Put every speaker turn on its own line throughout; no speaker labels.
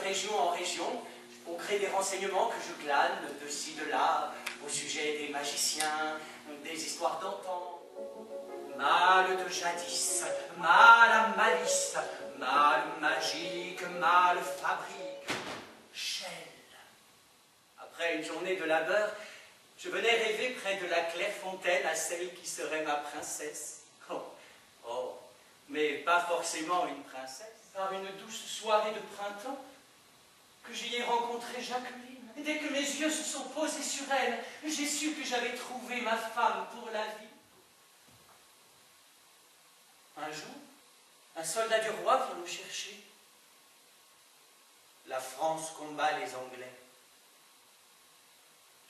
région en région, au gré des renseignements que je glane de ci, de là, au sujet des magiciens, des histoires d'antan. Mal de jadis, mal à malice, mal magique, mal fabrique, gel. Après une journée de labeur, je venais rêver près de la Clairefontaine à celle qui serait ma princesse. Oh, mais pas forcément une princesse. Par une douce soirée de printemps, que j'y ai rencontré Jacqueline. Et dès que mes yeux se sont posés sur elle, j'ai su que j'avais trouvé ma femme pour la vie. Un jour, un soldat du roi vient nous chercher. La France combat les Anglais.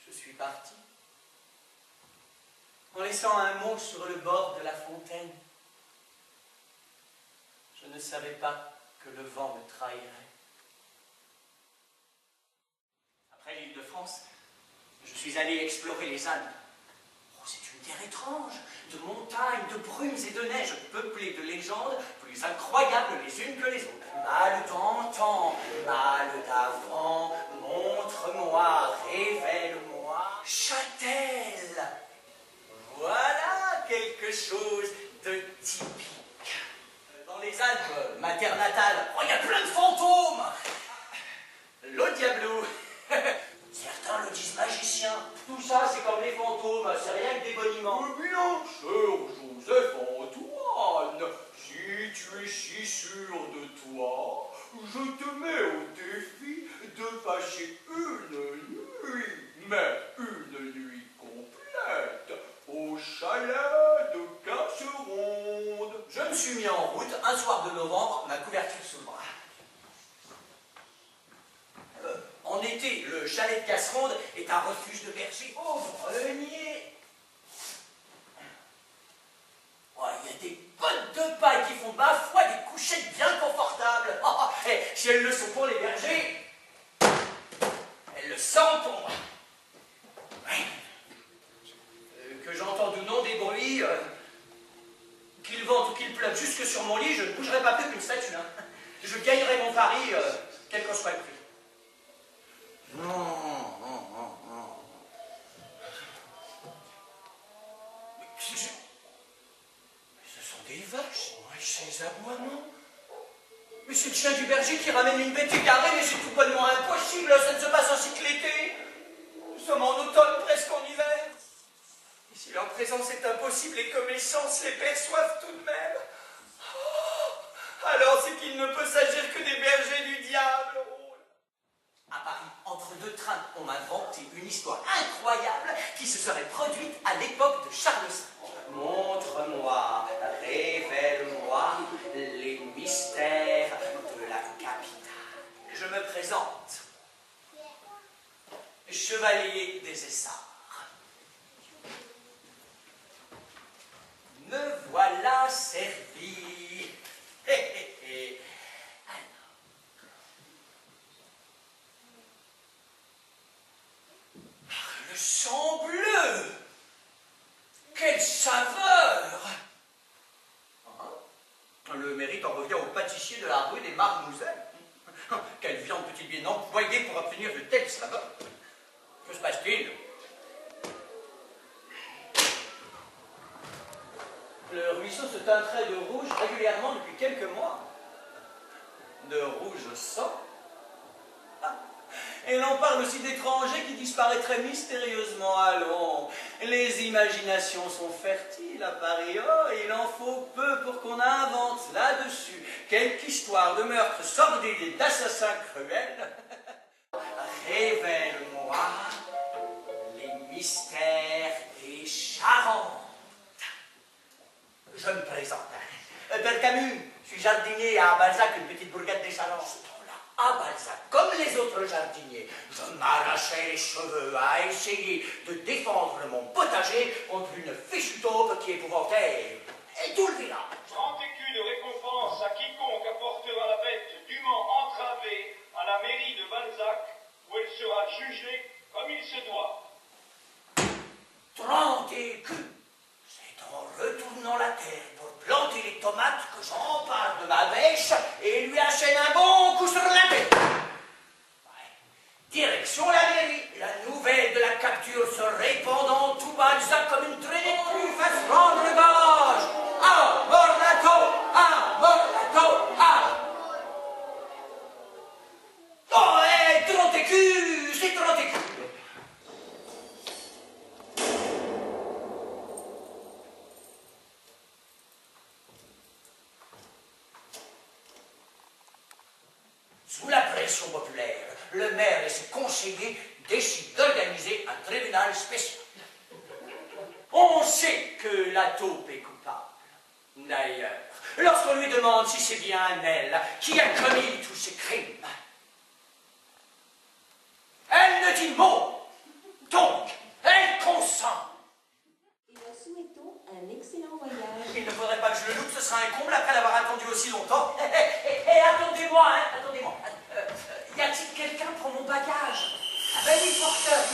Je suis parti, en laissant un mot sur le bord de la fontaine. Je ne savais pas que le vent me trahirait. Après l'Île-de-France, je suis allé explorer les Alpes. Oh, c'est une terre étrange, de montagnes, de brumes et de neiges, peuplées de légendes plus incroyables les unes que les autres. Mal d'antan, mal d'avant, montre-moi, révèle-moi, Châtel. Voilà quelque chose de typique. Dans les Alpes, ma terre natale, oh, il y a plein de fantômes. Le diablou. Certains le disent magicien. Tout ça, c'est comme les fantômes, c'est rien que des boniments.
Bien sûr, Joseph Antoine, si tu es si sûr de toi, je te mets au défi de passer une nuit, mais une nuit complète, au chalet de Casseronde.
Je me suis mis en route un soir de novembre, ma couverture sous le bras. En été, le chalet de Casseronde est un refuge de bergers pauvres-niers. Il y a des bottes de paille qui font, ma foi, des couchettes bien confortables. Et si elles le sont pour les bergers, elles le sont pour moi. Que j'entende ou non des bruits, qu'il vente ou qu'il pleuve jusque sur mon lit, je ne bougerai pas plus qu'une statue. Je gagnerai mon pari, quel qu'en soit le prix. Des vaches, ces aboiements. Mais c'est le chien du berger qui ramène une bête égarée, mais c'est tout bonnement impossible, ça ne se passe ainsi que l'été. Nous sommes en automne, presque en hiver. Et si leur présence est impossible et que mes sens les perçoivent tout de même, alors c'est qu'il ne peut s'agir que des bergers du diable. À Paris, entre deux trains, on m'a vanté une histoire incroyable qui se serait produite à l'époque de Charles V. Montre-moi, révèle-moi les mystères de la capitale. Je me présente, chevalier des Essarts. Me voilà servi. Le sang bleu! Quelle saveur! Le mérite en revient au pâtissier de la rue des Marmousets. Quelle viande peut-il bien employer pour obtenir de telles saveurs? Que se passe-t-il? Le ruisseau se teinterait de rouge régulièrement depuis quelques mois. De rouge sang? Et l'on parle aussi d'étrangers qui disparaîtraient mystérieusement. Allons, les imaginations sont fertiles à Paris. Oh, il en faut peu pour qu'on invente là-dessus quelque histoire de meurtre sordide et d'assassin cruel. Révèle-moi les mystères des Charentes. Je me présente. Père Camus, je suis jardinier à Balzac, une petite bourgade des Charentes. À Balzac, comme les autres jardiniers, je m'arrachais les cheveux à essayer de défendre mon potager contre une fichue taupe qui épouvantait et tout le village.
30 écus de récompense à quiconque apportera la bête dûment entravée à la mairie de Balzac, où elle sera jugée comme il se doit.
30 écus. C'est en retournant la terre pour planter les tomates que j'empare de ma bêche et lui achète un bon coup sur la tête. écus, c'est 30 écus. Sous la pression populaire, le maire et ses conseillers décident d'organiser un tribunal spécial. On sait que la taupe est coupable. D'ailleurs, lorsqu'on lui demande si c'est bien elle qui a commis tous ces crimes, elle ne dit mot. Donc, elle consent.
Et leur souhaitons un excellent voyage.
Il ne faudrait pas que je le loupe, ce sera un comble après l'avoir attendu aussi longtemps. Et attendez-moi, hein, attendez-moi. Y a-t-il quelqu'un pour mon bagage? Un porteur.